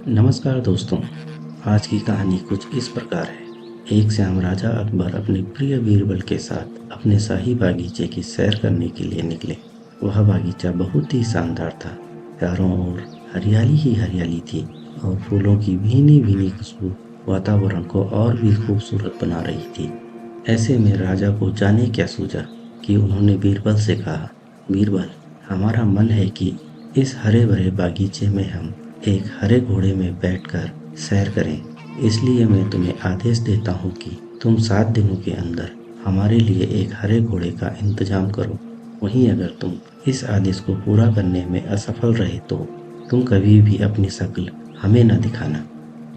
नमस्कार दोस्तों। आज की कहानी कुछ इस प्रकार है। एक श्याम राजा अकबर अपने प्रिय बीरबल के साथ अपने शाही बागीचे की सैर करने के लिए निकले। वह बागीचा बहुत ही शानदार था। चारों ओर हरियाली ही हरियाली थी और फूलों की भीनी भीनी खुशबू वातावरण को और भी खूबसूरत बना रही थी। ऐसे में राजा को जाने क्या सूझा कि उन्होंने बीरबल से कहा, बीरबल, हमारा मन है कि इस हरे भरे बागीचे में हम एक हरे घोड़े में बैठकर सैर करें। इसलिए मैं तुम्हें आदेश देता हूँ कि तुम 7 दिनों के अंदर हमारे लिए एक हरे घोड़े का इंतजाम करो। वहीं अगर तुम इस आदेश को पूरा करने में असफल रहे तो तुम कभी भी अपनी शक्ल हमें न दिखाना।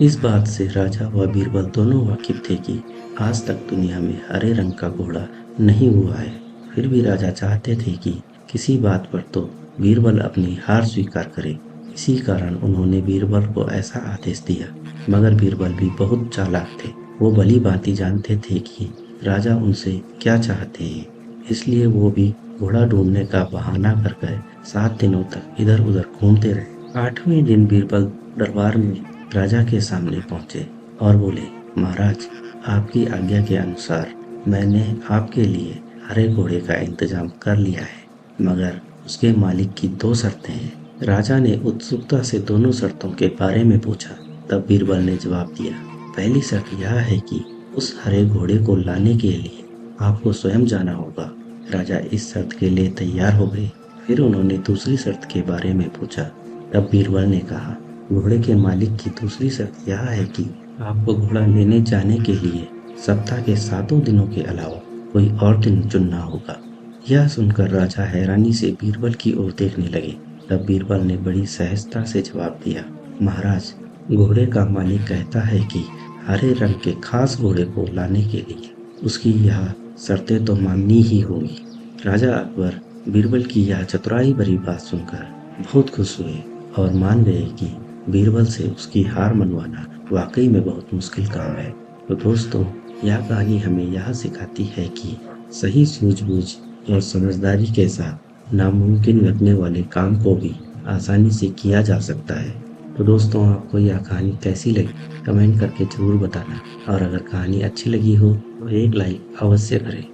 इस बात से राजा व बीरबल दोनों वाकिफ थे कि आज तक दुनिया में हरे रंग का घोड़ा नहीं हुआ है। फिर भी राजा चाहते थे कि किसी बात पर तो बीरबल अपनी हार स्वीकार करे। इसी कारण उन्होंने बीरबल को ऐसा आदेश दिया। मगर बीरबल भी बहुत चालाक थे। वो भली भांति जानते थे कि राजा उनसे क्या चाहते हैं। इसलिए वो भी घोड़ा ढूंढने का बहाना कर गए 7 दिनों तक इधर उधर घूमते रहे। 8वें दिन बीरबल दरबार में राजा के सामने पहुंचे और बोले, महाराज, आपकी आज्ञा के अनुसार मैंने आपके लिए हरे घोड़े का इंतजाम कर लिया है, मगर उसके मालिक की 2 शर्तें हैं। राजा ने उत्सुकता से दोनों शर्तों के बारे में पूछा। तब बीरबल ने जवाब दिया, पहली शर्त यह है कि उस हरे घोड़े को लाने के लिए आपको स्वयं जाना होगा। राजा इस शर्त के लिए तैयार हो गए। फिर उन्होंने दूसरी शर्त के बारे में पूछा। तब बीरबल ने कहा, घोड़े के मालिक की दूसरी शर्त यह है कि आपको घोड़ा लेने जाने के लिए सप्ताह के 7 दिनों के अलावा कोई और दिन चुनना होगा। यह सुनकर राजा हैरानी से बीरबल की ओर देखने लगे। तब बीरबल ने बड़ी सहजता से जवाब दिया, महाराज, घोड़े का मालिक कहता है कि हरे रंग के खास घोड़े को लाने के लिए उसकी यह शर्तें तो माननी ही होंगी। राजा अकबर बीरबल की यह चतुराई भरी बात सुनकर बहुत खुश हुए और मान गए कि बीरबल से उसकी हार मनवाना वाकई में बहुत मुश्किल काम है। तो दोस्तों, यह कहानी हमें यह सिखाती है कि सही सूझबूझ और समझदारी के साथ नामुमकिन लगने वाले काम को भी आसानी से किया जा सकता है। तो दोस्तों, आपको यह कहानी कैसी लगी कमेंट करके ज़रूर बताना, और अगर कहानी अच्छी लगी हो तो एक लाइक अवश्य करें।